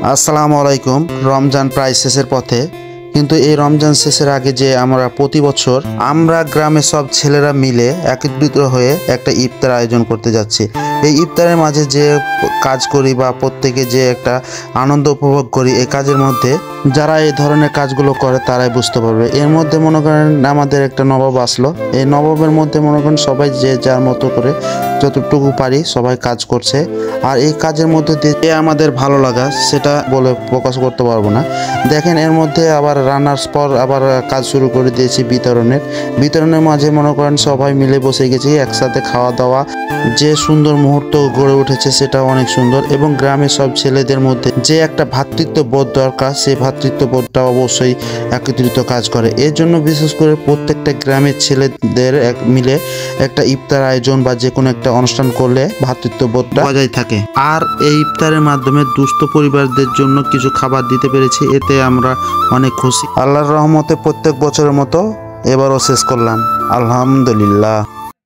আসসালামু আলাইকুম। রমজান প্রায় শেষের পথে, কিন্তু এই রমজান শেষের আগে যে আমরা প্রতি বছর আমরা গ্রামে সব ছেলেরা মিলে একত্রিত হয়ে একটা ইফতার আয়োজন করতে যাচ্ছি। এই ইফতারের মাঝে যে কাজ করি বা প্রত্যেকে যে একটা আনন্দ উপভোগ করি, এই কাজের মধ্যে যারা এই ধরনের কাজগুলো করে তারাই বুঝতে পারবে। এর মধ্যে মনে করেন আমাদের একটা নবাব আসলো, এই নবাবের মধ্যে মনে করেন সবাই যে যার মতো করে যতটুকু পারি সবাই কাজ করছে। আর এই কাজের মধ্যে দিয়ে আমাদের ভালো লাগা সেটা বলে প্রকাশ করতে পারবো না। দেখেন এর মধ্যে আবার রান্নার পর আবার কাজ শুরু করে দিয়েছি বিতরণের মাঝে মনে করেন সবাই মিলে বসে গেছি একসাথে খাওয়া দাওয়া। যে সুন্দর মুহূর্ত গড়ে উঠেছে সেটা অনেক সুন্দর, এবং গ্রামের সব ছেলেদের মধ্যে যে একটা ভ্রাতৃত্ববোধ দরকার, সেই ভ্রাতৃত্ববোধটা অবশ্যই একত্রিত কাজ করে। এর জন্য বিশেষ করে প্রত্যেকটা গ্রামের ছেলেদের মিলে একটা ইফতার আয়োজন বা যে কোনো একটা অনুষ্ঠান করলে ভ্রাতৃত্ববোধটা বজায় থাকে। আর এই ইফতারের মাধ্যমে দুস্থ পরিবারদের জন্য কিছু খাবার দিতে পেরেছি, এতে আমরা অনেক খুশি। আল্লাহর রহমতে প্রত্যেক বছরের মতো এবারও শেষ করলাম, আলহামদুলিল্লাহ।